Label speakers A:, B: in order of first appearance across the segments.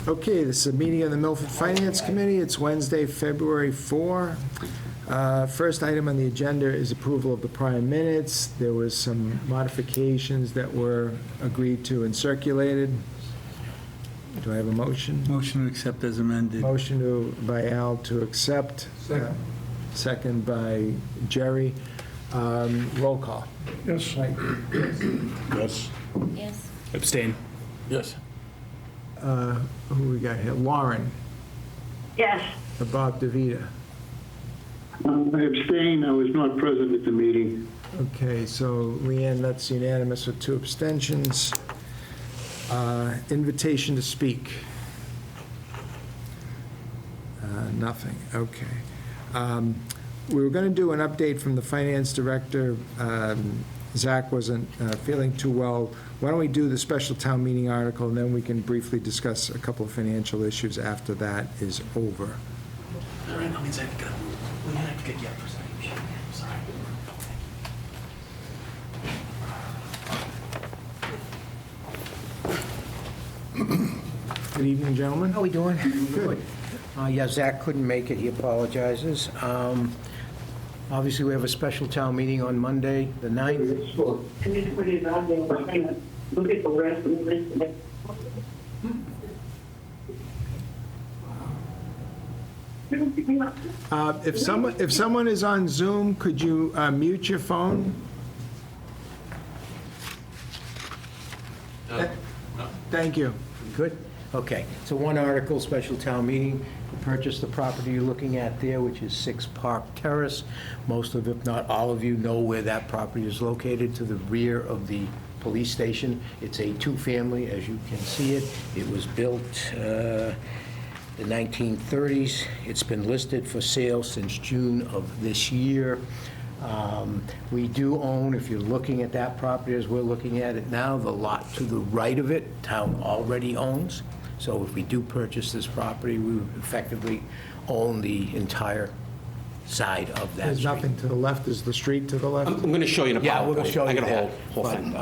A: Okay, this is a meeting of the Milford Finance Committee. It's Wednesday, February 4. First item on the agenda is approval of the prior minutes. There was some modifications that were agreed to and circulated. Do I have a motion?
B: Motion to accept as amended.
A: Motion by Al to accept.
C: Second.
A: Second by Jerry. Roll call.
C: Yes.
A: Right.
C: Yes.
D: Yes.
E: Abstain.
C: Yes.
A: Who we got here? Lauren.
D: Yes.
A: Bob DeVita.
F: I abstain. I was not present at the meeting.
A: Okay, so Leanne, that's unanimous with 2 abstentions. Invitation to speak. Nothing, okay. We were going to do an update from the finance director. Zach wasn't feeling too well. Why don't we do the special town meeting article, and then we can briefly discuss a couple of financial issues after that is over.
E: All right, that means I gotta move. We're gonna have to get you up for a second. Sorry.
A: Good evening, gentlemen.
G: How are we doing? Good. Yeah, Zach couldn't make it, he apologizes. Obviously, we have a special town meeting on Monday, the 9th.
H: Can you put it on there, we're gonna look at the rest of the list?
A: If someone is on Zoom, could you mute your phone? Thank you.
G: Good? Okay, so one article, special town meeting, to purchase the property you're looking at there, which is 6 Park Terrace. Most of, if not all of you, know where that property is located, to the rear of the police station. It's a 2-family, as you can see it. It was built the 1930s. It's been listed for sale since June of this year. We do own, if you're looking at that property as we're looking at it now, the lot to the right of it, town already owns. So if we do purchase this property, we would effectively own the entire side of that
A: There's
G: street.
A: nothing to the left. Is the street to the left?
E: I'm going to show you in a PowerPoint.
G: Yeah, we're going to show you
E: I got a
G: that.
E: whole thing.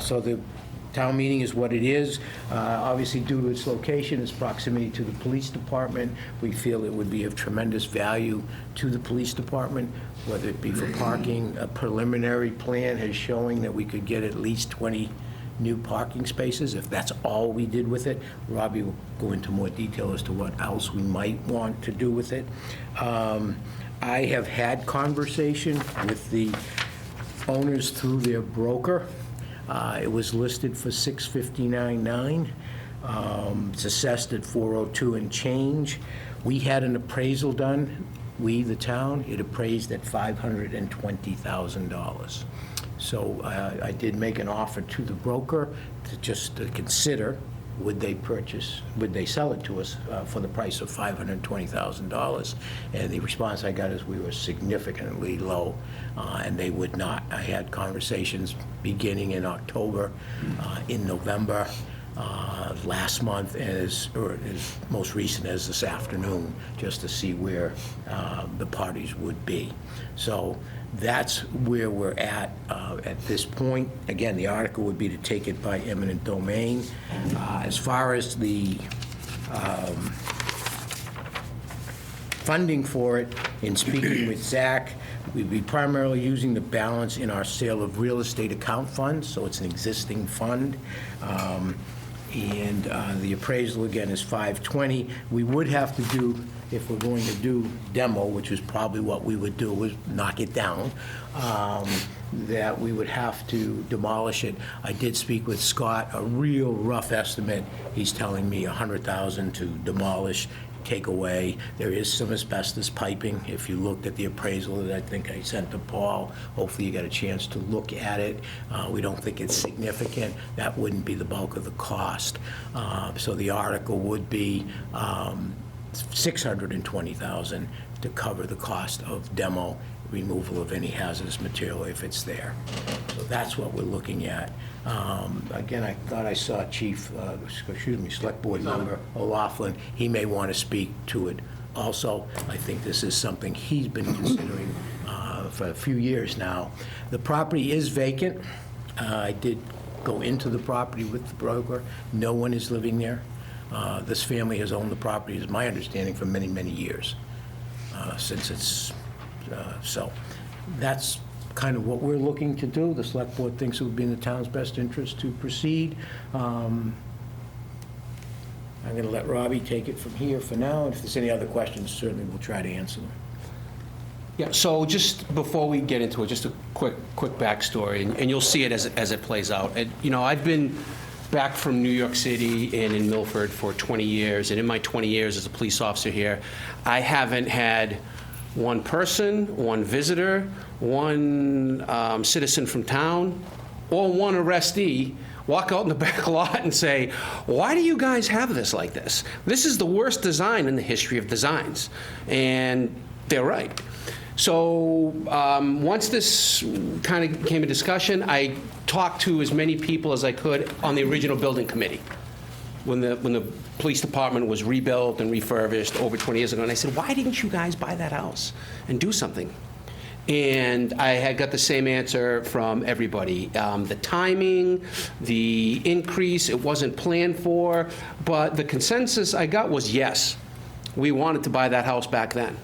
G: So the town meeting is what it is. Obviously, due to its location, its proximity to the police department, we feel it would be of tremendous value to the police department, whether it be for parking. A preliminary plan is showing that we could get at least 20 new parking spaces, if that's all we did with it. Robbie will go into more detail as to what else we might want to do with it. I have had conversation with the owners through their broker. It was listed for $659,900. It's assessed at $402 and change. We had an appraisal done, we, the town, it appraised at $520,000. So I did make an offer to the broker to consider, would they sell it to us for the price of $520,000? And the response I got is we were significantly low, and they would not. I had conversations beginning in October, in November, last month, or as most recent as this afternoon, just to see where the parties would be. So that's where we're at this point. Again, the article would be to take it by eminent domain. As far as the funding for it, in speaking with Zach, we'd be primarily using the balance in our sale of real estate account funds, so it's an existing fund. And the appraisal, again, is $520,000. We would have to do, if we're going to do demo, which is probably what we would do, was knock it down, that we would have to demolish it. I did speak with Scott, a real rough estimate. He's telling me $100,000 to demolish, take away. There is some asbestos piping. If you looked at the appraisal that I think I sent to Paul, hopefully you got a chance to look at it. We don't think it's significant. That wouldn't be the bulk of the cost. So the article would be $620,000 to cover the cost of demo, removal of any hazardous material if it's there. So that's what we're looking at. Again, I thought I saw Select Board Member O'Laughlin. He may want to speak to it also. I think this is something he's been considering for a few years now. The property is vacant. I did go into the property with the broker. No one is living there. This family has owned the property, is my understanding, for many, many years, since it's, so that's kind of what we're looking to do. The select board thinks it would be in the town's best interest to proceed. I'm going to let Robbie take it from here for now, and if there's any other questions, certainly we'll try to answer them.
B: Yeah, so just before we get into it, just a quick backstory, and you'll see it as it plays out. You know, I've been back from New York City and in Milford for 20 years, and in my 20 years as a police officer here, I haven't had one person, one visitor, one citizen from town, or one arrestee walk out in the back lot and say, why do you guys have this like this? This is the worst design in the history of designs. And they're right. So once this kind of came a discussion, I talked to as many people as I could on the original building committee when the police department was rebuilt and refurbished over 20 years ago. And I said, why didn't you guys buy that house and do something? And I had got the same answer from everybody. The timing, the increase, it wasn't planned for, but the consensus I got was yes, we wanted to buy that house back then,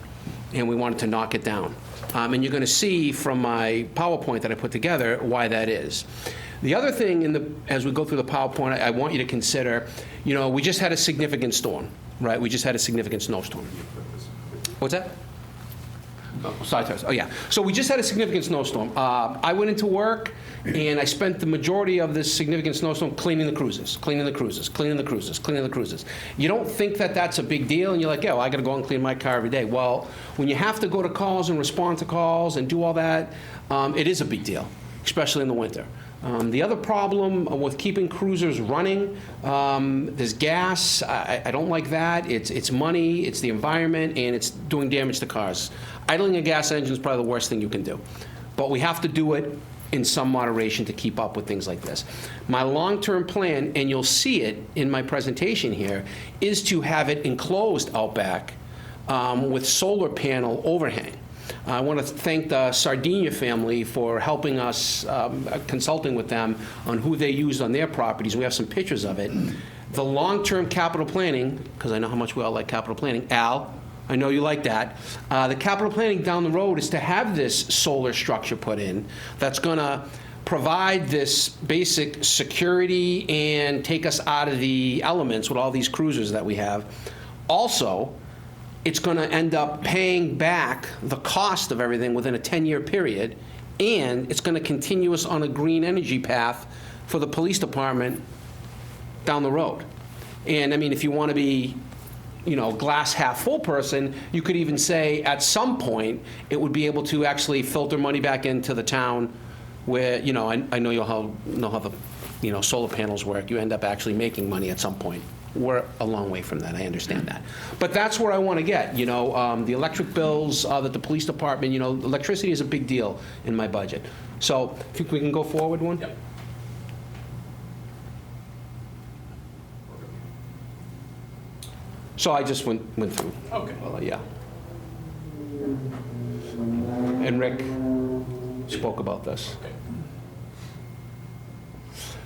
B: and we wanted to knock it down. And you're going to see from my PowerPoint that I put together why that is. The other thing, as we go through the PowerPoint, I want you to consider, you know, we just had a significant storm, right? We just had a significant snowstorm. What's that? Oh, side tires. Oh, yeah. So we just had a significant snowstorm. I went into work, and I spent the majority of this significant snowstorm cleaning the cruises, cleaning the cruises, cleaning the cruises, cleaning the cruises. You don't think that that's a big deal, and you're like, yeah, well, I got to go and clean my car every day. Well, when you have to go to calls and respond to calls and do all that, it is a big deal, especially in the winter. The other problem with keeping cruisers running, there's gas. I don't like that. It's money, it's the environment, and it's doing damage to cars. Idling a gas engine is probably the worst thing you can do. But we have to do it in some moderation to keep up with things like this. My long-term plan, and you'll see it in my presentation here, is to have it enclosed out back with solar panel overhang. I want to thank the Sardinia family for helping us, consulting with them on who they used on their properties. We have some pictures of it. The long-term capital planning, because I know how much we all like capital planning, Al, I know you like that. The capital planning down the road is to have this solar structure put in that's going to provide this basic security and take us out of the elements with all these cruisers that we have. Also, it's going to end up paying back the cost of everything within a 10-year period, and it's going to continue us on a green energy path for the police department down the road. And I mean, if you want to be, you know, glass half full person, you could even say at some point it would be able to actually filter money back into the town where, you know, I know you'll know how the, you know, solar panels work. You end up actually making money at some point. We're a long way from that, I understand that. But that's where I want to get, you know, the electric bills that the police department, you know, electricity is a big deal in my budget. So if we can go forward one?
E: Yep.
B: So I just went through.
E: Okay.
B: Yeah. And Rick spoke about this.
E: Okay.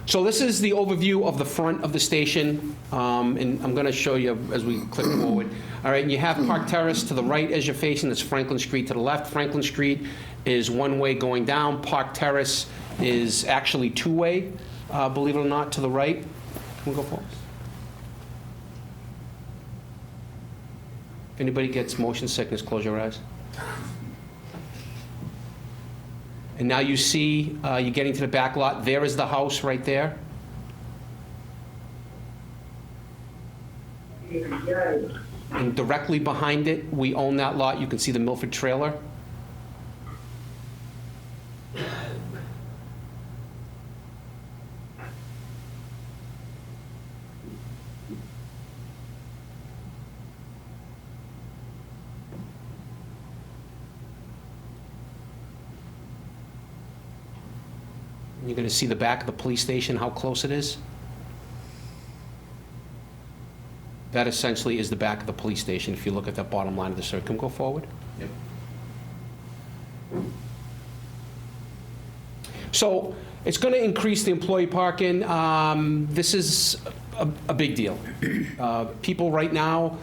B: So this is the overview of the front of the station, and I'm going to show you as we click forward. All right, and you have Park Terrace to the right as you're facing. That's Franklin Street to the left. Franklin Street is one-way going down. Park Terrace is actually two-way, believe it or not, to the right. Can we go forward? If anybody gets motion sickness, close your eyes. And now you see, you're getting to the back lot. There is the house right there. And directly behind it, we own that lot. You can see the Milford trailer. You're going to see the back of the police station, how close it is. That essentially is the back of the police station, if you look at that bottom line of the circle. Go forward.
E: Yep.
B: So it's going to increase the employee parking. This is a big deal. People right now,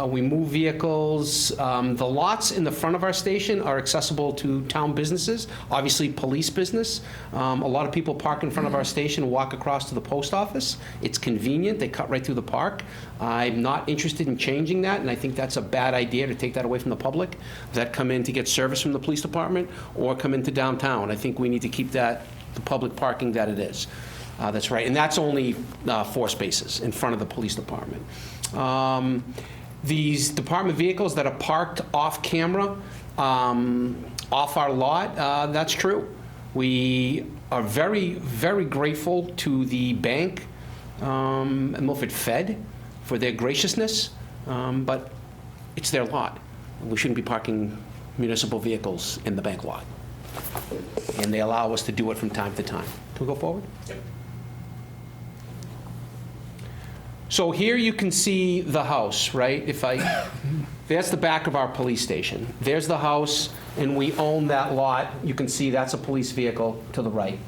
B: we move vehicles. The lots in the front of our station are accessible to town businesses, obviously police business. A lot of people park in front of our station, walk across to the post office. It's convenient. They cut right through the park. I'm not interested in changing that, and I think that's a bad idea to take that away from the public that come in to get service from the police department or come into downtown. I think we need to keep that the public parking that it is. That's right, and that's only 4 spaces in front of the police department. These department vehicles that are parked off camera, off our lot, that's true. We are very, very grateful to the bank, Milford Fed, for their graciousness, but it's their lot. We shouldn't be parking municipal vehicles in the bank lot. And they allow us to do it from time to time. Can we go forward? Yep. So here you can see the house, right? That's the back of our police station. There's the house, and we own that lot. You can see that's a police vehicle to the right.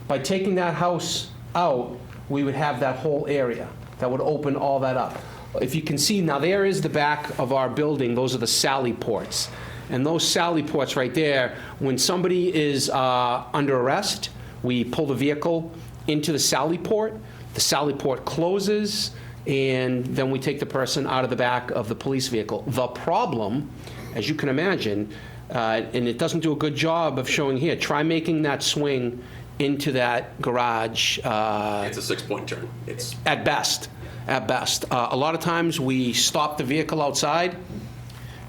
B: By taking that house out, we would have that whole area. That would open all that up. If you can see, now there is the back of our building. Those are the sally ports. And those sally ports right there, when somebody is under arrest, we pull the vehicle into the sally port. The sally port closes, and then we take the person out of the back of the police vehicle. The problem, as you can imagine, and it doesn't do a good job of showing here, try making that swing into that garage.
I: It's a 6-point turn. It's
B: At best. A lot of times, we stop the vehicle outside,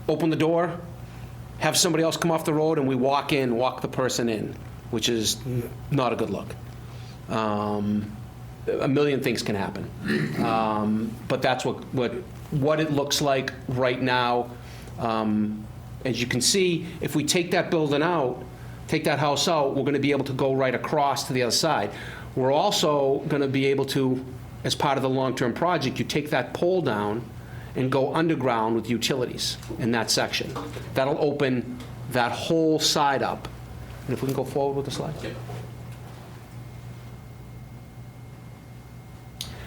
B: open the door, have somebody else come off the road, and we walk the person in, which is not a good look. A million things can happen. But that's what it looks like right now. As you can see, if we take that building out, take that house out, we're going to be able to go right across to the other side. We're also going to be able to, as part of the long-term project, you take that pole down and go underground with utilities in that section. That'll open that whole side up. And if we can go forward with the slide.
I: Yep.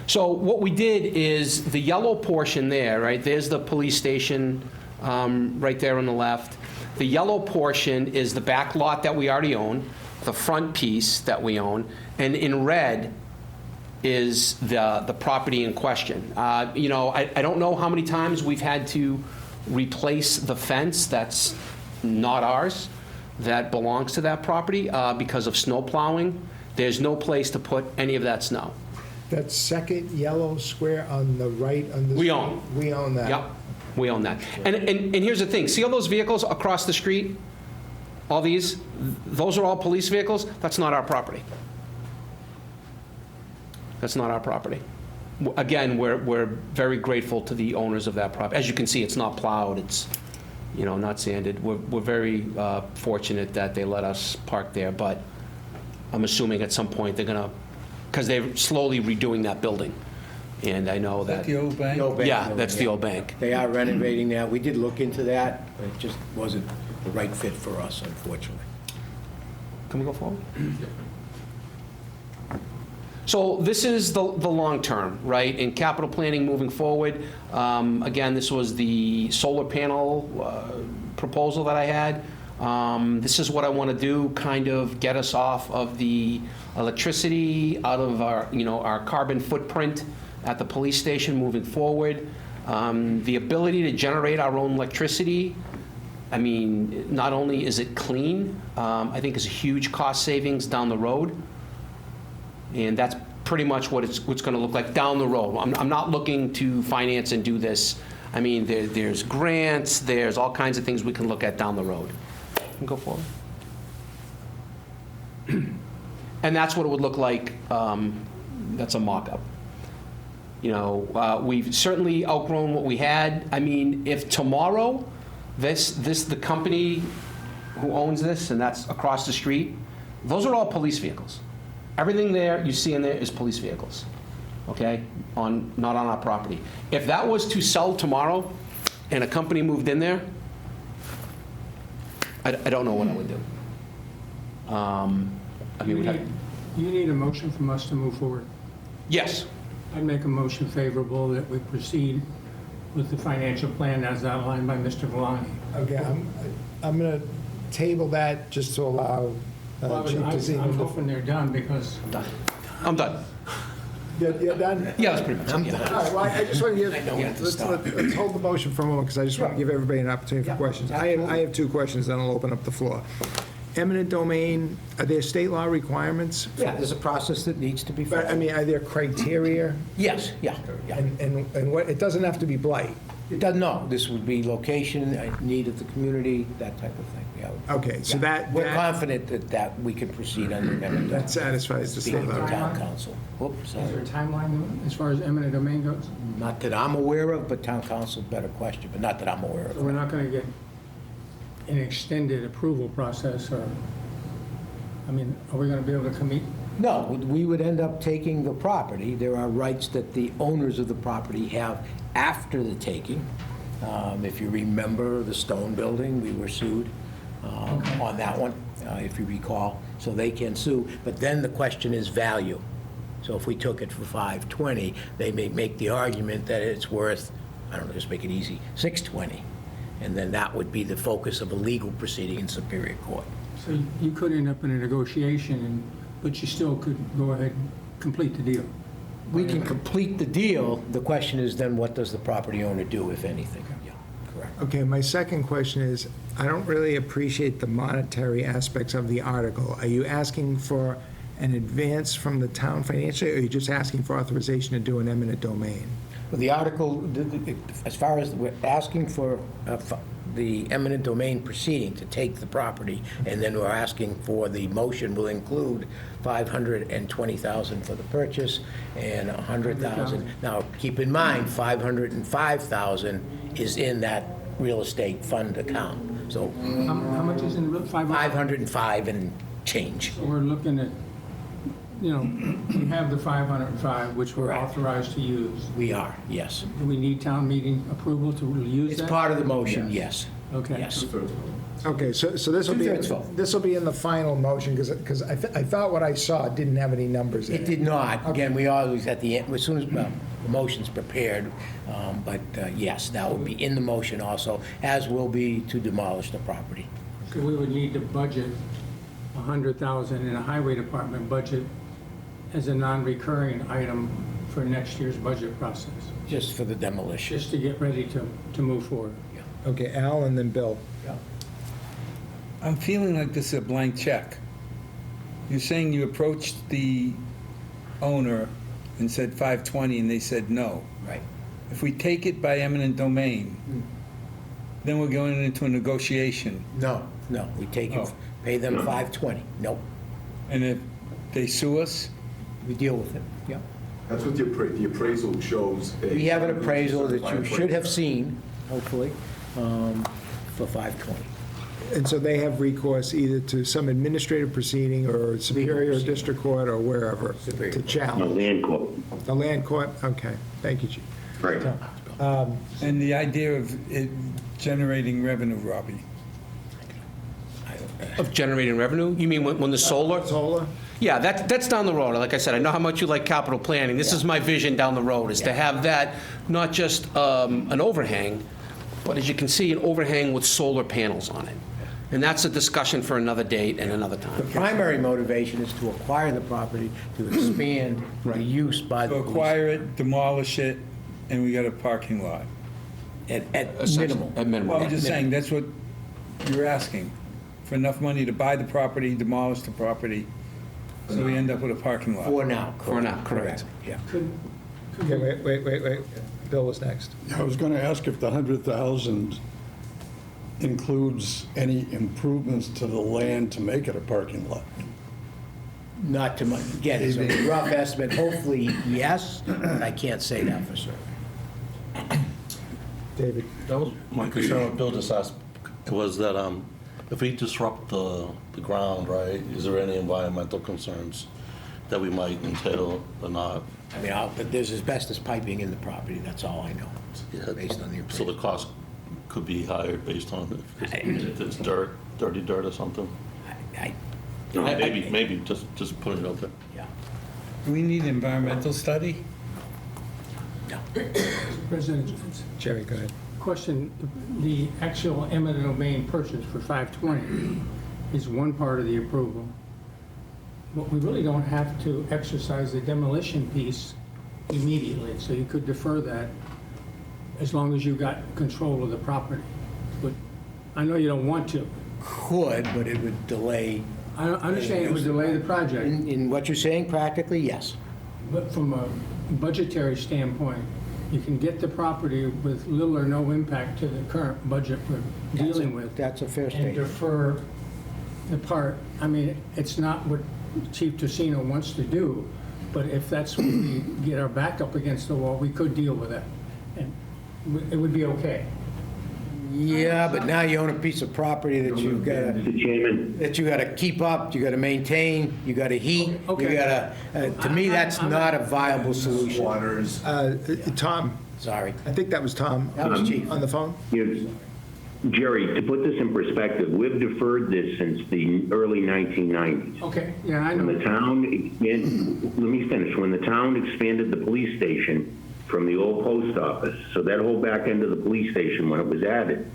B: So what we did is the yellow portion there, right, there's the police station right there on the left. The yellow portion is the back lot that we already own, the front piece that we own, and in red is the property in question. I don't know how many times we've had to replace the fence that's not ours, that belongs to that property because of snow plowing. There's no place to put any of that snow.
A: That second yellow square on the right on this.
B: We own.
A: We own that.
B: Yep, we own that. And here's the thing, see all those vehicles across the street? All these, those are all police vehicles? That's not our property. That's not our property. Again, we're very grateful to the owners of that property. As you can see, it's not plowed, it's, not sanded. We're very fortunate that they let us park there, but I'm assuming at some point they're gonna, because they're slowly redoing that building. And I know that.
C: The old bank?
G: The old bank
B: Yeah,
G: building,
B: that's the
G: yeah.
B: old bank.
G: They are renovating that. We did look into that, but it just wasn't the right fit for us, unfortunately.
B: Can we go forward? So this is the long term, right? In capital planning moving forward, again, this was the solar panel proposal that I had. This is what I want to do, kind of get us off of the electricity, out of our, our carbon footprint at the police station moving forward. The ability to generate our own electricity, I mean, not only is it clean, I think is a huge cost savings down the road. And that's pretty much what it's going to look like down the road. I'm not looking to finance and do this. I mean, there's grants, there's all kinds of things we can look at down the road. Go forward. And that's what it would look like. That's a mock-up. We've certainly outgrown what we had. I mean, if tomorrow, the company who owns this, and that's across the street, those are all police vehicles. Everything there you see in there is police vehicles, okay? Not on our property. If that was to sell tomorrow and a company moved in there, I don't know what I would do. I mean, we'd have,
J: You need a motion from us to move forward.
B: yes.
J: I'd make a motion favorable that we proceed with the financial plan as outlined by Mr. Valani.
A: Okay, I'm going to table that just to allow Chief
J: I'm
A: Kazim.
J: hoping they're done because
B: I'm done.
A: You're done?
B: Yeah, that's pretty much it, yeah.
A: All right, well, I just want to give,
G: when to
A: let's
G: stop.
A: let's hold the motion for a moment, because I just want to give everybody an opportunity for questions. I have two questions, then I'll open up the floor. Eminent domain, are there state law requirements?
G: Yeah, there's a process that needs to be
A: But, I
G: followed.
A: mean, are there criteria?
G: Yes, yeah.
A: And what, it doesn't have to be blight?
G: It doesn't, no, this would be location, need of the community, that type of thing, yeah.
A: Okay, so
G: Yeah. We're
A: that
G: confident that we can proceed under eminent
A: that satisfies the state
G: Speaking to
A: law.
G: town council. Whoops,
J: is there a
G: sorry.
J: timeline as far as eminent domain goes?
G: Not that I'm aware of, but town council, better question, but not that I'm aware
J: So we're
G: of.
J: not going to get an extended approval process or, I mean, are we going to be able to commit?
G: No, we would end up taking the property. There are rights that the owners of the property have after the taking. If you remember the stone building, we were sued on that one, if you recall. So they can sue, but then the question is value. So if we took it for 520, they may make the argument that it's worth, I don't know, just make it easy, 620. And then that would be the focus of a legal proceeding in Superior Court.
J: So you could end up in a negotiation, but you still could go ahead and complete the deal.
G: We can complete the deal. The question is then what does the property owner do, if anything? Yeah, correct.
A: Okay, my second question is, I don't really appreciate the monetary aspects of the article. Are you asking for an advance from the town financially, or are you just asking for authorization to do an eminent domain?
G: Well, the article, as far as we're asking for the eminent domain proceeding to take the property, and then we're asking for the motion will include $520,000 for the purchase and $100,000. Now, keep in mind, $505,000 is in that real estate fund account. So
J: How much is in the 500?
G: 505 and change.
J: We're looking at, you know, we have the 505, which we're
G: Correct.
J: authorized to use.
G: We are, yes.
J: Do we need town meeting approval to use
G: It's
J: that?
G: part of the motion, yes.
J: Okay.
G: Yes.
A: Okay, so this will be,
G: Two-thirds vote.
A: this will be in the final motion, because I thought what I saw didn't have any numbers in it.
G: It did not. Again, we always, at the end, as soon as, well, the motion's prepared, but yes, that will be in the motion also, as will be to demolish the property.
J: So we would need to budget 100,000 in a highway department budget as a non-recurring item for next year's budget process,
G: Just for the demolition.
J: just to get ready to move forward.
A: Okay, Al and then Bill.
K: I'm feeling like this is a blank check. You're saying you approached the owner and said 520, and they said no.
G: Right.
K: If we take it by eminent domain, then we're going into a negotiation.
G: No, we take it,
K: Oh.
G: pay them 520. Nope,
K: And if they sue us,
G: we deal with it. Yep.
L: That's what the appraisal shows.
G: We have an appraisal that you should have seen, hopefully, for 520.
A: And so they have recourse either to some administrative proceeding or Superior
G: proceeding.
A: District Court or wherever
G: Superior.
A: to
F: No,
A: challenge.
F: land court.
A: The land court, okay, thank you, Chief.
L: Right.
K: and the idea of it generating revenue, Robbie.
B: Of generating revenue? You mean when the solar?
A: Solar?
B: Yeah, that's down the road. Like I said, I know how much you like capital planning. This is my vision down the road, is to have that, not just an overhang, but as you can see, an overhang with solar panels on it. And that's a discussion for another date and another
G: The
B: time.
G: primary motivation is to acquire the property, to expand the use by
K: To
G: the
K: acquire it, demolish it, and we got a parking lot.
G: at
B: Essentially,
G: minimal.
B: At minimum.
K: Well, I'm just saying, that's what you're asking, for enough money to buy the property, demolish the property, so we end up with a parking lot.
G: For now.
B: For now, correct.
G: Yeah.
A: Okay, wait. Bill was next.
C: I was going to ask if the 100,000 includes any improvements to the land to make it a parking lot.
G: Not too much. Again, it's a rough estimate. Hopefully, yes, but I can't say that for certain.
A: David?
M: That was my concern with Bill just asked, was that if we disrupt the ground, right, is there any environmental concerns that we might entail or not?
G: I mean, but there's asbestos piping in the property, that's all I know,
M: Yeah.
G: based on the
M: So the
G: appraisal.
M: cost could be higher based on if it's dirt, dirty dirt or something?
G: I-
M: Maybe just put it out there.
G: Yeah.
K: Do we need an environmental study?
J: President,
A: Jerry, go ahead.
J: question, the actual eminent domain purchase for 520 is one part of the approval. But we really don't have to exercise the demolition piece immediately, so you could defer that as long as you got control of the property. But I know you don't want to.
G: Could, but it would delay.
J: I understand it would delay the project,
G: In what you're saying, practically, yes.
J: but from a budgetary standpoint, you can get the property with little or no impact to the current budget we're dealing with.
G: That's a fair
J: And
G: statement.
J: defer the part, I mean, it's not what Chief Tocino wants to do, but if that's when we get our back up against the wall, we could deal with it. And it would be okay.
G: Yeah, but now you own a piece of property that you've got to,
F: Mr. Chairman,
G: that you got to keep up, you got to maintain, you got to heat, you
J: Okay.
G: got to, to me, that's not a viable solution.
L: Waters.
A: Tom,
G: Sorry.
A: I think that was Tom.
G: That was Chief.
A: On the phone?
N: Yes. Jerry, to put this in perspective, we've deferred this since the early 1990s.
J: Okay, yeah, I
N: When
J: know.
N: the town let me finish. When the town expanded the police station from the old post office, so that whole back end of the police station, when it was added,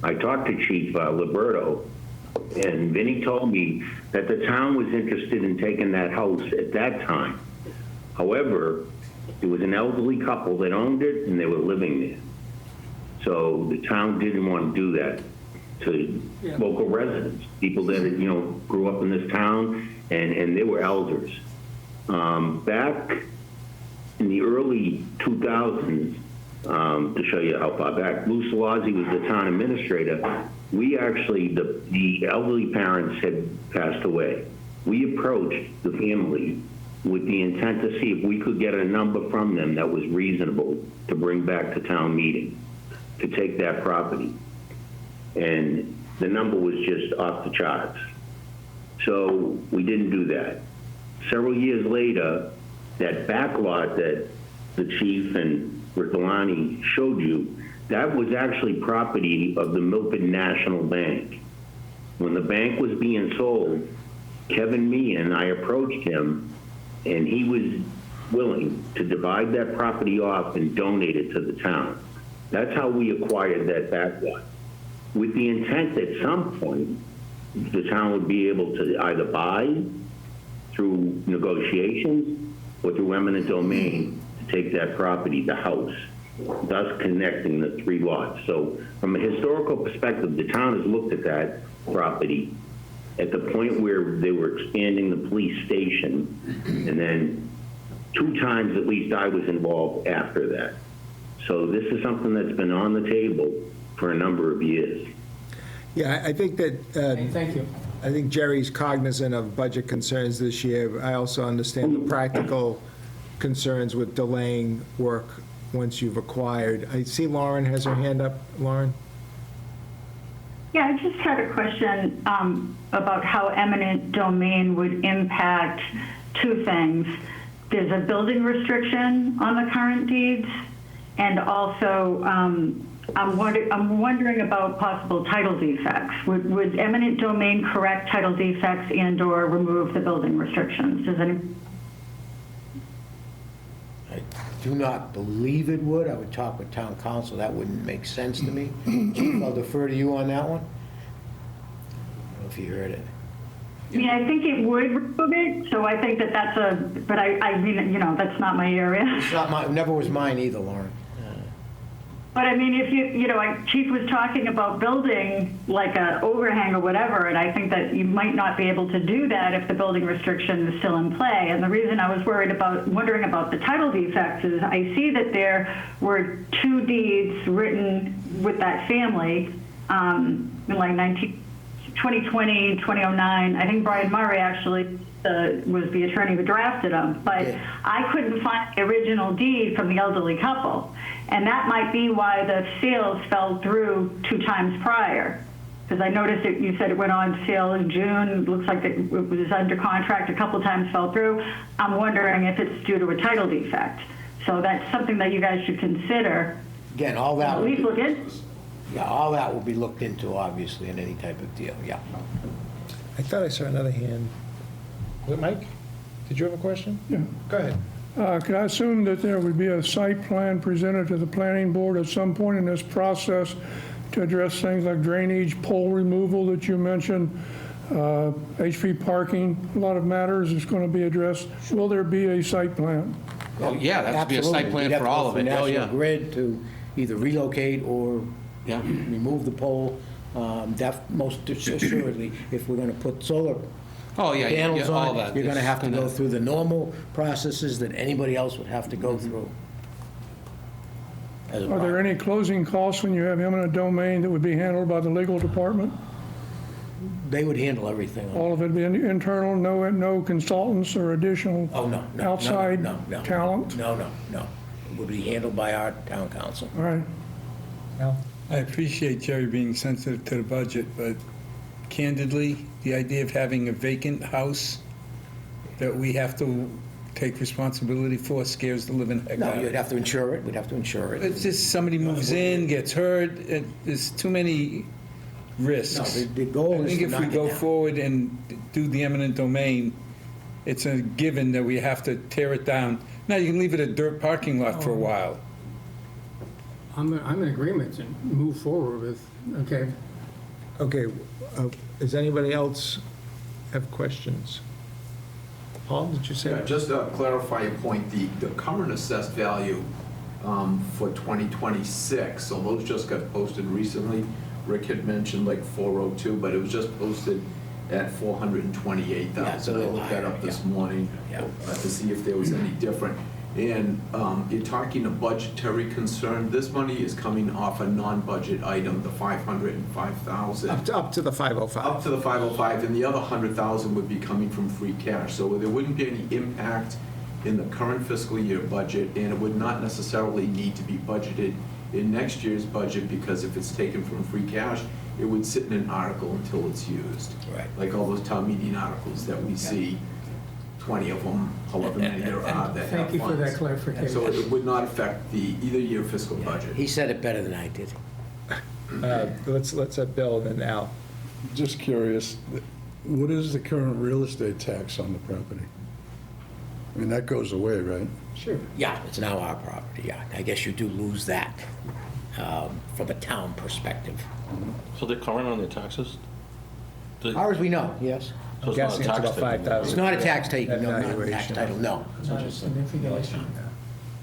N: I talked to Chief Liberto, and Vinny told me that the town was interested in taking that house at that time. However, it was an elderly couple that owned it, and they were living there. So the town didn't want to do that to
J: Yeah.
N: local residents, people that, grew up in this town, and they were elders. Back in the early 2000s, to show you how far back, Lou Salazzi was the town administrator. We actually, the elderly parents had passed away. We approached the family with the intent to see if we could get a number from them that was reasonable to bring back to town meeting, to take that property. And the number was just off the charts. So we didn't do that. Several years later, that back lot that the chief and Ricolani showed you, that was actually property of the Milford National Bank. When the bank was being sold, Kevin Meehan, I approached him, and he was willing to divide that property off and donate it to the town. That's how we acquired that back lot, with the intent at some point the town would be able to either buy through negotiations or through eminent domain to take that property, the house, thus connecting the three lots. So from a historical perspective, the town has looked at that property at the point where they were expanding the police station, and then 2 times at least I was involved after that. So this is something that's been on the table for a number of years.
A: Yeah, I think that,
J: Thank you.
A: I think Jerry's cognizant of budget concerns this year. I also understand the practical concerns with delaying work once you've acquired. I see Lauren has her hand up. Lauren?
O: Yeah, I just had a question about how eminent domain would impact 2 things. There's a building restriction on the current deeds, and also I'm wondering about possible title defects. Would eminent domain correct title defects and/or remove the building restrictions? Does any?
G: I do not believe it would. I would talk with town council. That wouldn't make sense to me. Chief, I'll defer to you on that one. I don't know if you heard it.
O: I mean, I think it would remove it, so I think that but I mean, that's not my area.
G: It's not mine, never was mine either, Lauren.
O: But I mean, if Chief was talking about building like an overhang or whatever, and I think that you might not be able to do that if the building restriction is still in play. And the reason I was wondering about the title defects is I see that there were 2 deeds written with that family in like 2020, 2009. I think Brian Murray actually was the attorney who drafted them, but I couldn't find the original deed from the elderly couple. And that might be why the sales fell through 2 times prior. Because I noticed that you said it went on sale in June. It looks like it was under contract a couple times, fell through. I'm wondering if it's due to a title defect. So that's something that you guys should consider.
G: Again, all that.
O: At least look in.
G: Yeah, all that will be looked into, obviously, in any type of deal, yeah.
A: I thought I saw another hand. Was it Mike? Did you have a question?
C: Yeah.
A: Go ahead.
P: Could I assume that there would be a site plan presented to the planning board at some point in this process to address things like drainage, pole removal that you mentioned, HP parking, a lot of matters is going to be addressed. Will there be a site plan?
B: Oh, yeah, that would be a site
G: Absolutely.
B: plan
G: We'd
B: for
G: have to
B: all
G: go
B: of
G: through
B: it. Oh,
G: National
B: yeah.
G: Grid to either relocate or
B: Yeah.
G: remove the pole. Most assuredly, if we're going to put solar
B: Oh, yeah,
G: panels
B: yeah, all
G: on,
B: that.
G: you're going to
B: It's
G: have to
B: gonna-
G: go through the normal processes that anybody else would have to go through. As a
P: Are there any closing costs when you have eminent domain that would be handled by the legal department?
G: They would handle everything.
P: All of it be internal, no consultants or additional
G: Oh, no, no.
P: outside
G: no,
P: talent?
G: No. It would be handled by our town council.
P: All right.
K: I appreciate Jerry being sensitive to the budget, but candidly, the idea of having a vacant house that we have to take responsibility for scares the living heck out
G: No,
K: of me.
G: you'd have to insure it, we'd have to insure it.
K: It's just somebody moves in, gets hurt, there's too many risks.
G: No, the goal is
K: I think
G: to
K: if we
G: knock it
K: go
G: down.
K: forward and do the eminent domain, it's a given that we have to tear it down. Now, you can leave it a dirt parking lot for a while.
J: I'm in agreement to move forward with, okay?
A: Okay, does anybody else have questions? Paul, did you say?
L: Yeah, just to clarify a point, the current assessed value for 2026, so those just got posted recently. Rick had mentioned like 402, but it was just posted at 428,000.
G: Yeah, it's a
L: I
G: little
L: looked that
G: higher,
L: up this
G: yeah.
L: morning
G: Yeah.
L: to see if there was any different. And you're talking a budgetary concern. This money is coming off a non-budget item, the 505,000.
A: Up to the 505.
L: Up to the 505, and the other 100,000 would be coming from free cash. So there wouldn't be any impact in the current fiscal year budget, and it would not necessarily need to be budgeted in next year's budget, because if it's taken from free cash, it would sit in an article until it's used.
G: Right.
L: Like all those town meeting articles that we see, 20 of them, however many there are that have
J: Thank you for that
L: funds.
J: clarification.
L: So it would not affect the either year fiscal budget.
G: He said it better than I did.
A: Let's have Bill and then Al.
C: Just curious, what is the current real estate tax on the property? I mean, that goes away, right?
J: Sure.
G: Yeah, it's now our property, yeah. I guess you do lose that from a town perspective.
M: So they're current on their taxes?
G: As far as we know, yes.
M: So
A: I'm
M: it's not a
A: guessing it's
M: tax
A: about
M: taking.
A: 5,000.
G: It's not a tax taking, no, not a tax
A: Evaluation.
G: title, no.
J: Not a significant issue.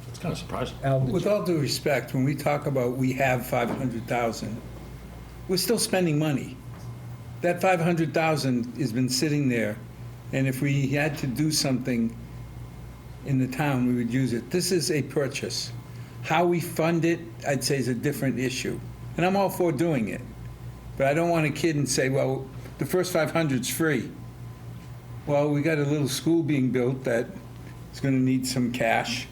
M: It's kind of surprising.
A: Al, did
K: With
A: you-
K: all due respect, when we talk about we have 500,000, we're still spending money. That 500,000 has been sitting there, and if we had to do something in the town, we would use it. This is a purchase. How we fund it, I'd say, is a different issue. And I'm all for doing it. But I don't want a kid and say, well, the first 500's free. Well, we got a little school being built that is going to need some cash.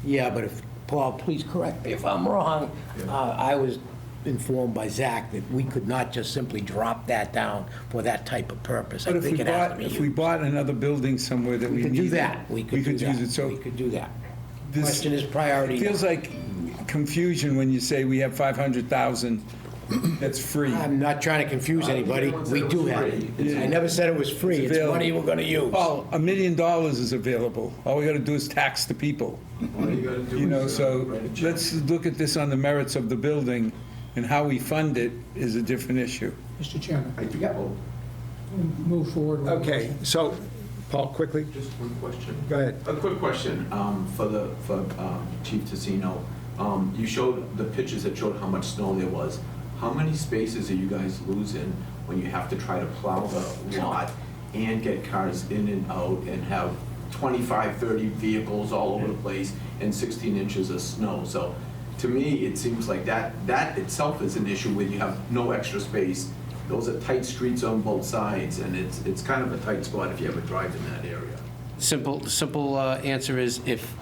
G: Yeah, but if, Paul, please correct me if I'm wrong. I was informed by Zach that we could not just simply drop that down for that type of purpose. I
K: But if
G: think
K: we
G: it has to
K: bought,
G: be
K: if we
G: used.
K: bought another building somewhere that we
G: We could
K: needed.
G: do that. We could do
K: use
G: that.
K: it. So
G: We could do that.
K: this
G: Question is priority.
K: feels like confusion when you say we have 500,000 that's free.
G: I'm not trying to confuse anybody. We do have it. I never said it was free. It's
K: available.
G: money we're going to use.
K: Well, $1 million is available. All we got to do is tax the people.
L: All you gotta do
K: You know,
L: is,
K: so
L: write a check.
K: let's look at this on the merits of the building, and how we fund it is a different issue.
J: Mr. Chairman,
L: I do. Oh,
J: move forward with.
A: Okay, so, Paul, quickly,
L: just one question.
A: go ahead.
L: A quick question for Chief Tassino. You showed the pictures that showed how much snow there was. How many spaces are you guys losing when you have to try to plow the lot and get cars in and out and have 25, 30 vehicles all over the place and 16 inches of snow? So to me, it seems like that itself is an issue where you have no extra space. Those are tight streets on both sides, and it's kind of a tight spot if you ever drive in that area.
B: Simple answer is if,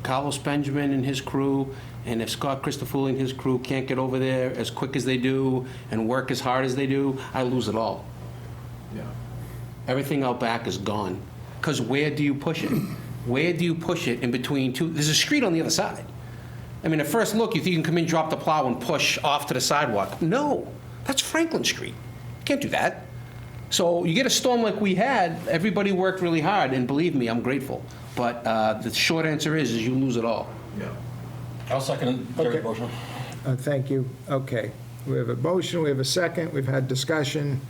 B: Carlos Benjamin and his crew, and if Scott Christofouli and his crew can't get over there as quick as they do and work as hard as they do, I lose it all.
L: Yeah.
B: Everything out back is gone. Because where do you push it? Where do you push it in between two? There's a street on the other side. I mean, at first look, you think you can come in, drop the plow, and push off to the sidewalk. No, that's Franklin Street. Can't do that. So you get a storm like we had, everybody worked really hard, and believe me, I'm grateful. But the short answer is you lose it all.
L: Yeah.
M: I'll second Jerry's
A: Okay.
M: motion.
A: Thank you. Okay. We have a motion, we have a second, we've had discussion.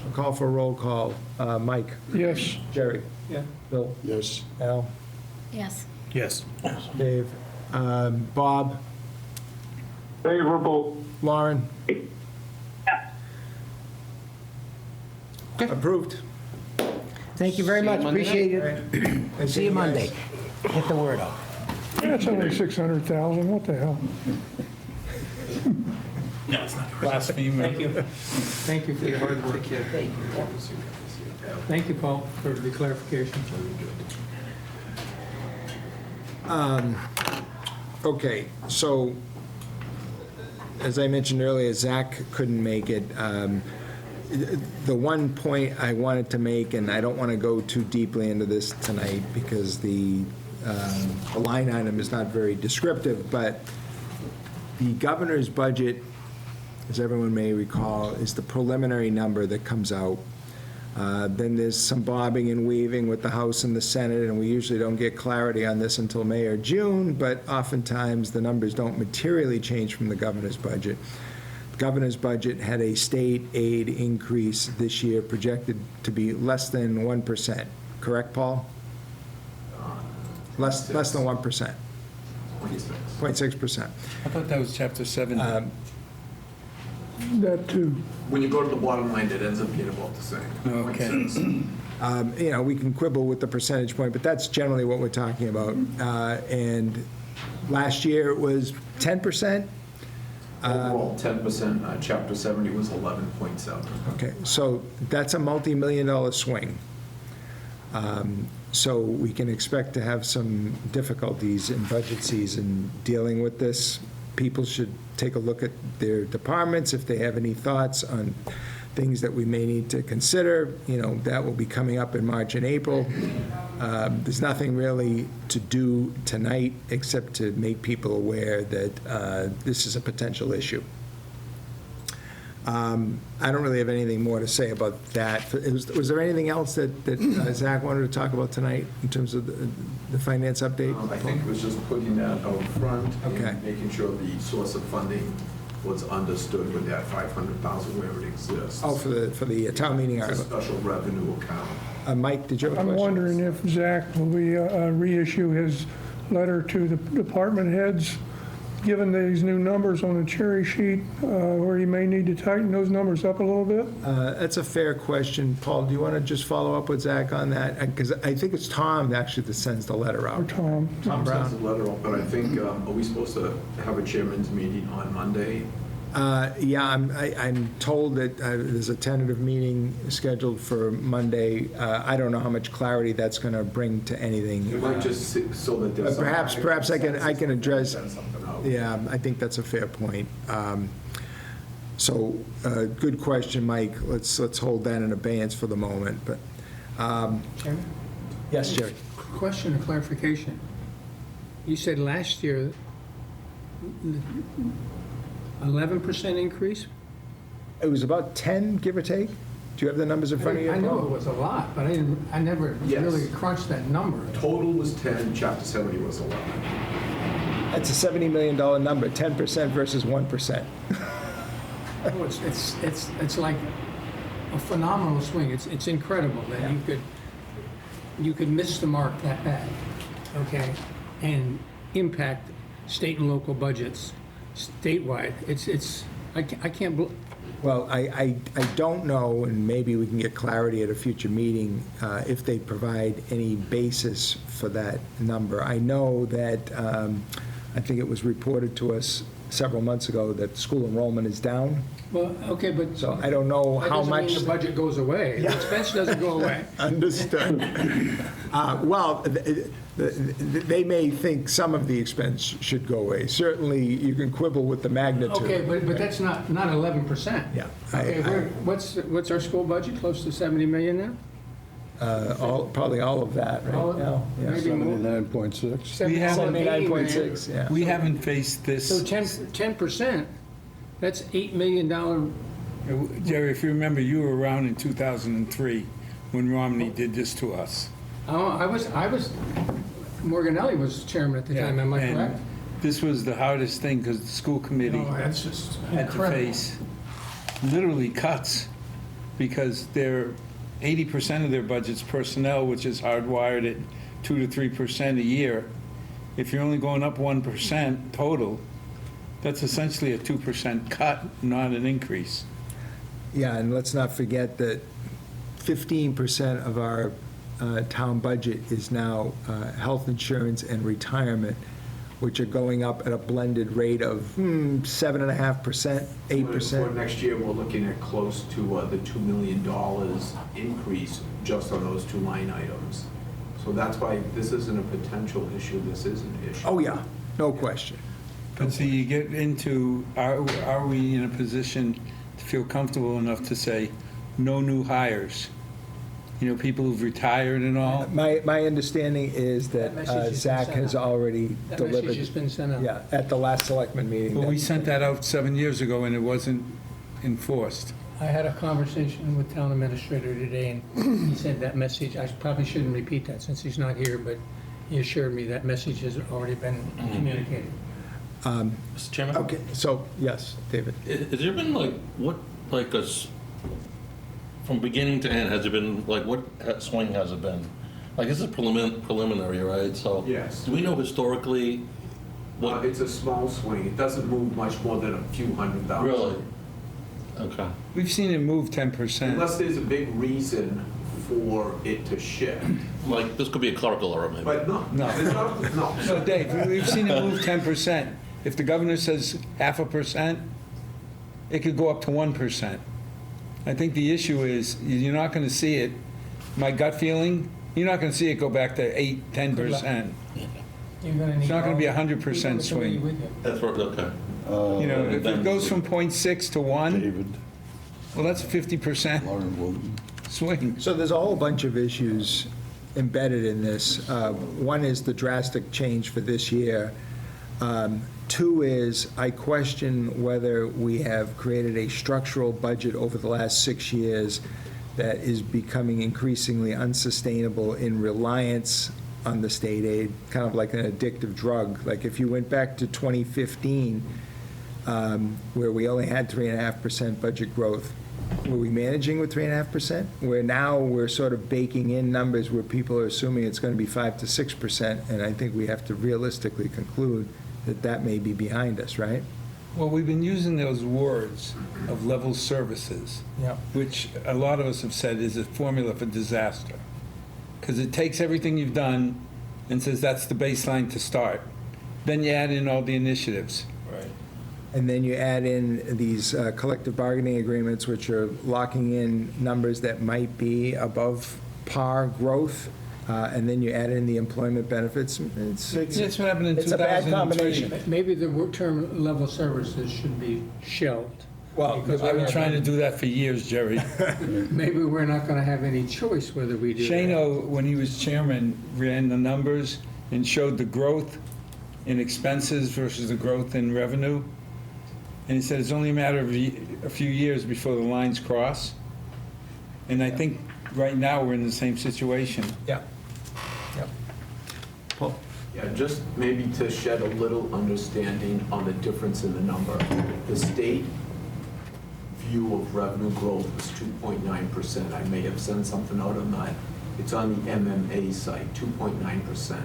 A: I'll call for a roll call. Mike?
P: Yes.
A: Jerry? Yeah. Bill?
C: Yes.
A: Al?
D: Yes.
K: Yes.
A: Dave? Bob?
F: Favorable.
A: Lauren? Approved.
G: Thank you very
B: See you
G: much,
B: Monday
G: appreciate
A: And
G: it. See you Monday. Get the word out.
P: That's only 600,000, what the hell?
E: No, it's not yours.
K: Blasphemer.
J: Thank you. Thank you for your hard work. Thank you, Paul, for the clarification.
A: Okay, so, as I mentioned earlier, Zach couldn't make it. The one point I wanted to make, and I don't want to go too deeply into this tonight because the line item is not very descriptive, but the governor's budget, as everyone may recall, is the preliminary number that comes out. Then there's some bobbing and weaving with the House and the Senate, and we usually don't get clarity on this until May or June, but oftentimes the numbers don't materially change from the governor's budget. The governor's budget had a state aid increase this year projected to be less than 1%. Correct, Paul? Less than 1%. 0.6%.
K: I thought that was chapter 7.
P: That too.
L: When you go to the bottom line, it ends up being about the same.
K: Okay.
A: You know, we can quibble with the percentage point, but that's generally what we're talking about. And last year it was 10%.
L: Overall, 10%, chapter 70 was 11.7.
A: Okay, so that's a multi-million-dollar swing. So we can expect to have some difficulties in budget season dealing with this. People should take a look at their departments. If they have any thoughts on things that we may need to consider, you know, that will be coming up in March and April. There's nothing really to do tonight except to make people aware that this is a potential issue. I don't really have anything more to say about that. Was there anything else that Zach wanted to talk about tonight in terms of the finance update?
L: I think it was just putting that out front
A: Okay.
L: and making sure the source of funding was understood with that 500,000 where it exists.
A: Oh, for the town meeting
L: It's a
A: article.
L: special revenue account.
A: Mike, did you have a
P: I'm
A: question?
P: wondering if Zach will reissue his letter to the department heads, given these new numbers on the cherry sheet, where he may need to tighten those numbers up a little bit?
A: That's a fair question. Paul, do you want to just follow up with Zach on that? Because I think it's Tom actually that sends the letter
P: Or
A: out.
P: Tom?
L: Tom sends the letter out, but I think, are we supposed to have a chairman's meeting on Monday?
A: Yeah, I'm told that there's a tentative meeting scheduled for Monday. I don't know how much clarity that's going to bring to anything.
L: It might just so that there's.
A: Perhaps I can address.
L: Send something out.
A: Yeah, I think that's a fair point. So, good question, Mike. Let's hold that in abeyance for the moment, but,
J: Chairman?
A: yes, Jerry.
J: Question or clarification. You said last year, 11% increase?
A: It was about 10, give or take? Do you have the numbers in front of you?
J: I know
A: Paul?
J: it was a lot, but I never
L: Yes.
J: really crunched that number.
L: Total was 10, chapter 70 was 11.
A: That's a $70 million number, 10% versus 1%.
J: Oh, it's like a phenomenal swing. It's incredible that you could miss the mark that bad, okay, and impact state and local budgets statewide. I can't.
A: Well, I don't know, and maybe we can get clarity at a future meeting, if they provide any basis for that number. I know that, I think it was reported to us several months ago that school enrollment is down.
J: Well, okay, but
A: So I don't know
J: that
A: how
J: doesn't
A: much.
J: mean the budget goes away. The expense doesn't go away.
A: Understood. Well, they may think some of the expense should go away. Certainly, you can quibble with the magnitude.
J: Okay, but that's not 11%.
A: Yeah.
J: Okay, what's our school budget? Close to 70 million now?
A: Probably all of that
J: All
A: right
J: of-
A: now. Yeah.
J: maybe more.
P: 79.6.
K: We haven't-
A: 79.6, yeah.
K: We haven't faced this.
J: So 10%, that's $8 million
K: Jerry, if you remember, you were around in 2003 when Romney did this to us.
J: Oh, I was, Morganelli was chairman at the time, am I
K: And
J: correct?
K: This was the hardest thing because the school committee
J: No, that's just
K: had to
J: incredible.
K: face literally cuts because 80% of their budget's personnel, which is hardwired at 2 to 3% a year. If you're only going up 1% total, that's essentially a 2% cut, not an increase.
A: Yeah, and let's not forget that 15% of our town budget is now health insurance and retirement, which are going up at a blended rate of 7.5%, 8%.
L: For next year, we're looking at close to the $2 million increase just on those two line items. So that's why this isn't a potential issue, this is an issue.
A: Oh, yeah, no question.
K: But see, you get into, are we in a position to feel comfortable enough to say, no new hires? You know, people who've retired and all?
A: My understanding is that
J: That message has been
A: Zach
J: sent
A: has
J: out.
A: already
J: That
A: delivered.
J: message has been sent out.
A: Yeah, at the last selectman meeting.
K: Well, we sent that out 7 years ago and it wasn't enforced.
J: I had a conversation with town administrator today, and he said that message, I probably shouldn't repeat that since he's not here, but he assured me that message has already been communicated.
M: Mr. Chairman?
A: Okay, so, yes, David.
M: Has there been from beginning to end, has there been, what swing has it been? Like, this is preliminary, right? So.
L: Yes.
M: Do we know historically what?
L: It's a small swing, it doesn't move much more than a few $100,000.
M: Really? Okay.
K: We've seen it move 10%.
L: Unless there's a big reason for it to shift.
M: Like, this could be a clerical error, maybe.
L: But no, there's no.
K: No, Dave, we've seen it move 10%. If the governor says 0.5%, it could go up to 1%. I think the issue is, you're not going to see it, my gut feeling, you're not going to see it go back to 8, 10%. It's not going to be a 100% swing.
M: That's right, okay.
K: You know, if it goes from 0.6 to 1, well, that's a 50% swing.
A: So there's a whole bunch of issues embedded in this. One is the drastic change for this year. Two is, I question whether we have created a structural budget over the last 6 years that is becoming increasingly unsustainable in reliance on the state aid, kind of like an addictive drug. Like if you went back to 2015, where we only had 3.5% budget growth, were we managing with 3.5%? Where now we're sort of baking in numbers where people are assuming it's going to be 5 to 6%, and I think we have to realistically conclude that that may be behind us, right?
K: Well, we've been using those words of level services, which a lot of us have said is a formula for disaster. Because it takes everything you've done and says that's the baseline to start. Then you add in all the initiatives.
M: Right.
A: And then you add in these collective bargaining agreements, which are locking in numbers that might be above par growth, and then you add in the employment benefits.
K: That's what happened in 2003.
A: It's a bad combination.
J: Maybe the term level services should be shelved.
A: Well,
J: Because
K: I've been
J: we're
K: trying to do that for years, Jerry.
J: Maybe we're not going to have any choice whether we do that.
K: Shano, when he was chairman, ran the numbers and showed the growth in expenses versus the growth in revenue. And he said it's only a matter of a few years before the lines cross. And I think right now we're in the same situation.
A: Yeah. Yep. Paul?
L: Yeah, just maybe to shed a little understanding on the difference in the number. The state view of revenue growth was 2.9%. I may have sent something out on that. It's on the MMA site, 2.9%.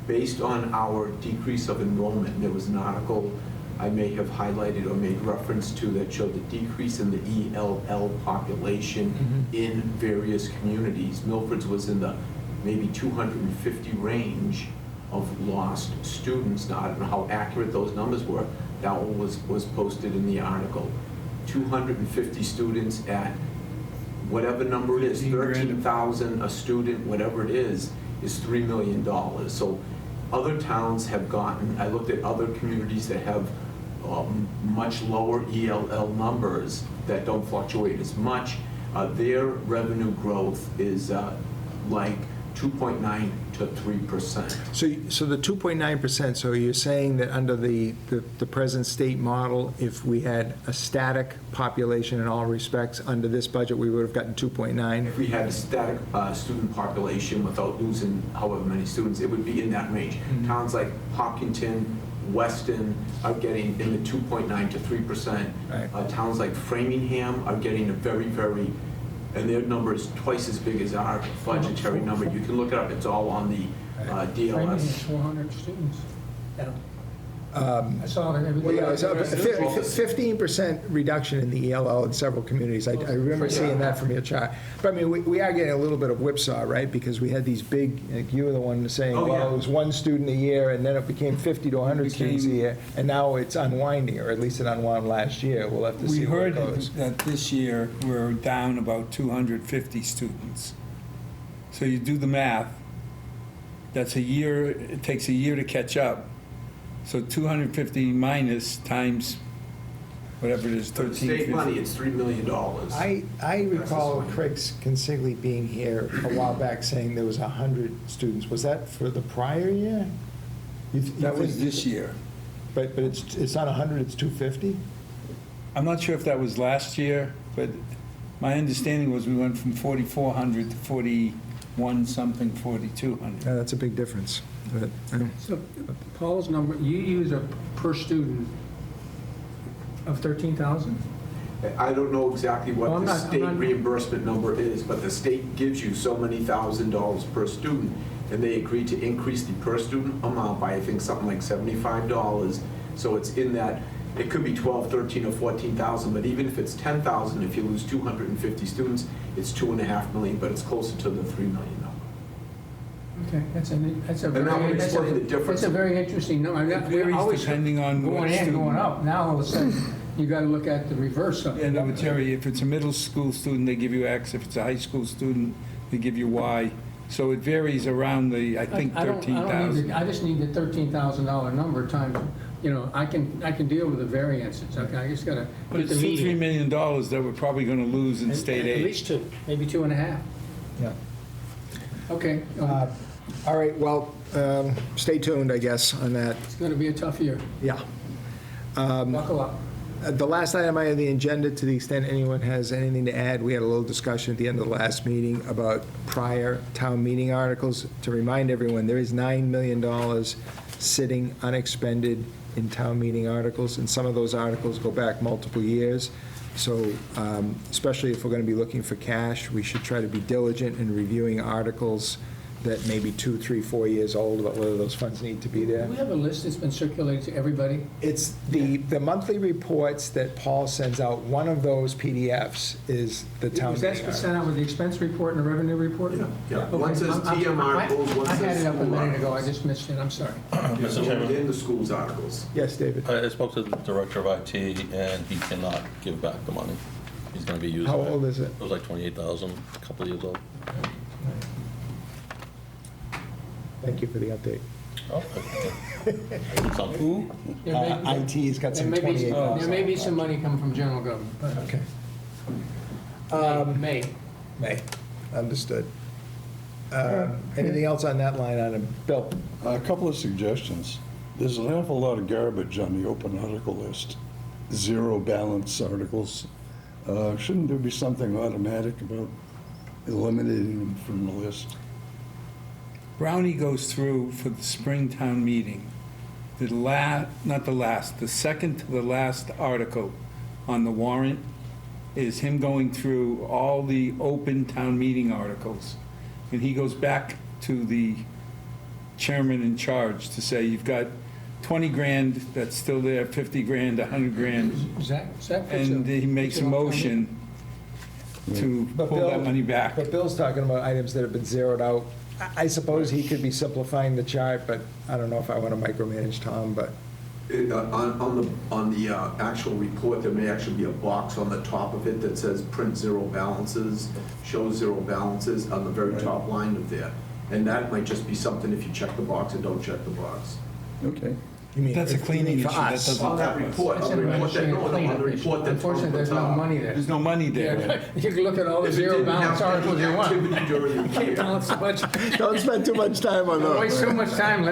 L: Based on our decrease of enrollment, there was an article I may have highlighted or made reference to that showed the decrease in the ELL population in various communities. Milford's was in the maybe 250 range of lost students. Now, I don't know how accurate those numbers were. That one was posted in the article. 250 students at whatever number it is, 13,000 a student, whatever it is $3 million. So other towns have gotten, I looked at other communities that have much lower ELL numbers that don't fluctuate as much. Their revenue growth is like 2.9 to 3%.
A: So the 2.9%, so you're saying that under the present state model, if we had a static population in all respects, under this budget, we would have gotten 2.9?
L: If we had a static student population without losing however many students, it would be in that range. Towns like Hopkinton, Weston are getting in the 2.9 to 3%.
A: Right.
L: Towns like Framingham are getting a very, and their number is twice as big as our budgetary number. You can look it up, it's all on the
J: Framingham has
L: DLS.
J: 400 students. I saw it.
A: Well, yeah, it's up 15% reduction in the ELL in several communities. I remember seeing that from your chart. But I mean, we are getting a little bit of whipsaw, right? Because we had these big, like you were the one saying,
L: Oh, yeah.
A: well, it was one student a year, and then it became 50 to 100 students a year, and now it's unwinding, or at least it unwound last year. We'll have to
K: We
A: see where it
K: heard
A: goes.
K: that this year, we're down about 250 students. So you do the math, that's a year, it takes a year to catch up. So 250 minus times whatever it is,
L: For the state money,
K: 1350.
L: it's $3 million.
A: I recall Craig Consigli being here a while back saying there was 100 students. Was that for the prior year?
K: That was this year.
A: But it's not 100, it's 250?
K: I'm not sure if that was last year, but my understanding was we went from 4,400 to 41 something, 4,200.
A: Yeah, that's a big difference. But,
J: So Paul's number, you use a per student of 13,000?
L: I don't know exactly
J: Well,
L: what
J: I'm
L: the
J: not- I'm
L: state
J: not-
L: reimbursement number is, but the state gives you so many $1,000s per student, and they agreed to increase the per student amount by, I think, something like $75. So it's in that, it could be 12, 13, or 14,000, but even if it's 10,000, if you lose 250 students, it's $2.5 million, but it's closer to the $3 million number.
J: Okay, that's a
L: And that
J: very,
L: would
J: that's
L: explain the difference.
J: a very interesting number. I mean,
K: It varies
J: always
K: depending on what
J: going in,
K: student.
J: going up. Now, all of a sudden, you got to look at the reverse of it.
K: And I would tell you, if it's a middle school student, they give you X. If it's a high school student, they give you Y. So it varies around the, I think,
J: I don't need
K: 13,000.
J: I just need the $13,000 number times, I can deal with the variances, okay? I just got to
K: But
J: get
K: it's
J: the
K: still $3
J: median.
K: million that we're probably going to lose in state
J: At
K: aid.
J: least two, maybe 2.5.
A: yeah.
J: Okay,
A: All right, well, stay tuned, I guess, on that.
J: it's going to be a tough year.
A: Yeah.
J: Buckle up.
A: The last item I have on the agenda, to the extent anyone has anything to add, we had a little discussion at the end of the last meeting about prior town meeting articles. To remind everyone, there is $9 million sitting unexpended in town meeting articles, and some of those articles go back multiple years. So especially if we're going to be looking for cash, we should try to be diligent in reviewing articles that may be 2, 3, 4 years old, about whether those funds need to be there.
J: Do we have a list that's been circulated to everybody?
A: It's the monthly reports that Paul sends out. One of those PDFs is the town
J: Was that
A: meeting
J: sent out with the expense report and the revenue report?
L: Yeah.
J: Okay,
L: One says
J: I'm-
L: TM articles, one
J: I had
L: says
J: it up a
L: school
J: minute ago, I
L: articles.
J: just missed it, I'm sorry.
M: Mr. Chairman,
L: In the schools articles.
A: Yes, David?
M: I spoke to the director of IT, and he cannot give back the money. He's going to be using it.
A: How old is it?
M: It was like 28,000, a couple of years old.
A: Thank you for the update.
M: Oh, okay. Who?
J: There may-
A: IT's got some
J: There may be
A: 28,000.
J: There may be some money coming from general government, but
A: Okay.
J: may.
A: May. Understood. Anything else on that line item? Bill?
C: A couple of suggestions. There's an awful lot of garbage on the open article list, zero balance articles. Shouldn't there be something automatic about eliminating them from the list?
K: Brownie goes through for the Springtown meeting. The second to the last article on the warrant is him going through all the open town meeting articles. And he goes back to the chairman in charge to say, you've got 20 grand that's still there, 50 grand, 100 grand.
J: Zach puts
K: And he makes a motion to
A: But
K: pull
A: Bill-
K: that money back.
A: But Bill's talking about items that have been zeroed out. I suppose he could be simplifying the chart, but I don't know if I want to micromanage Tom, but
L: On the actual report, there may actually be a box on the top of it that says print zero balances, show zero balances on the very top line of there. And that might just be something if you check the box or don't check the box.
C: Okay.
A: You mean
K: That's a cleaning
A: for
K: issue. That
A: us?
K: doesn't.
L: On that report, on the report that, no, on the report that Tom
J: Unfortunately, there's
L: puts
J: no
L: out.
J: money there.
K: There's no money there.
J: You can look at all the
L: If it
J: zero
L: didn't
J: balance
L: have
J: articles
L: any
J: you want.
L: activity during the
J: Can't
L: year.
J: balance the budget.
A: Don't spend too much time on
J: Don't waste
A: those.
J: so much time.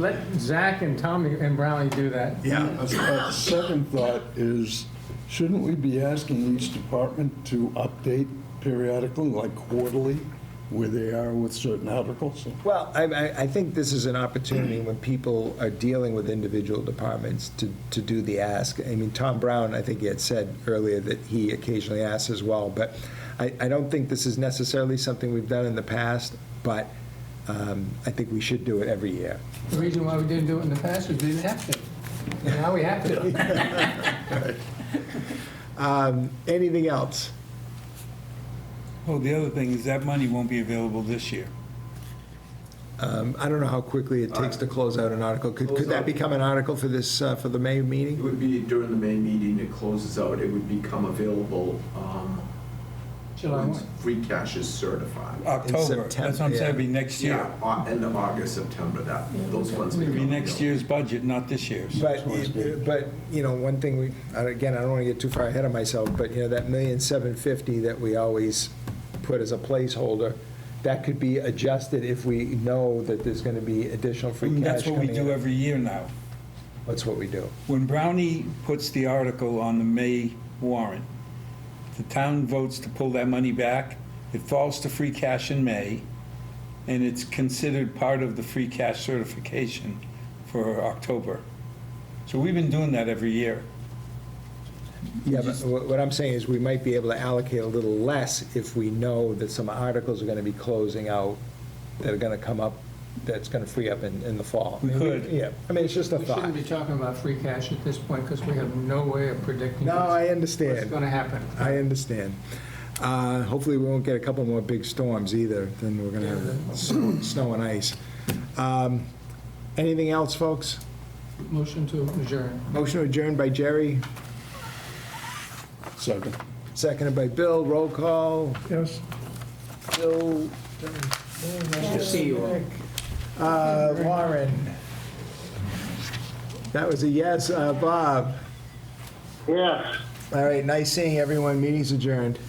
J: Let Zach and Tommy and Brownie do that.
A: Yeah.
C: A second thought is, shouldn't we be asking each department to update periodically, like quarterly, where they are with certain articles?
A: Well, I think this is an opportunity when people are dealing with individual departments to do the ask. I mean, Tom Brown, I think he had said earlier that he occasionally asks as well, but I don't think this is necessarily something we've done in the past, but I think we should do it every year.
J: The reason why we didn't do it in the past is we didn't have to. And now we have to.
A: Anything else?
K: Oh, the other thing is that money won't be available this year.
A: I don't know how quickly it takes to close out an article. Could that become an article for this, for the May
L: It
A: meeting?
L: would be during the May meeting, it closes out, it would become available,
J: July
L: once
J: 1.
L: free cash is certified.
K: October,
A: September,
K: that's what I'm saying, it'll be next year.
L: Yeah, end of August, September, those funds.
K: It'll be
L: become
K: next
L: available.
K: year's budget, not this year's.
A: But, you know, one thing again, I don't want to get too far ahead of myself, but, you know, that $1,750,000 that we always put as a placeholder, that could be adjusted if we know that there's going to be additional free cash
K: That's what we
A: coming
K: do
A: in.
K: every year now.
A: That's what we do.
K: When Brownie puts the article on the May warrant, the town votes to pull that money back, it falls to free cash in May, and it's considered part of the free cash certification for October. So we've been doing that every year.
A: Yeah, but what I'm saying is we might be able to allocate a little less if we know that some articles are going to be closing out that are going to come up, that's going to free up in the fall.
K: We could.
A: Yeah, I mean, it's just a
J: We
A: thought.
J: shouldn't be talking about free cash at this point because we have no way of predicting
A: No, I
J: what's
A: understand.
J: going to happen.
A: I understand. Hopefully, we won't get a couple more big storms either, then we're going to have snow and ice. Anything else, folks?
J: Motion to adjourn.
A: Motion adjourned by Jerry,
C: Second.
A: seconded by Bill. Roll call.
P: Yes?
A: Bill.
J: See you all.
A: Warren. That was a yes. Bob?
F: Yes.
A: All right, nice seeing everyone. Meeting's adjourned.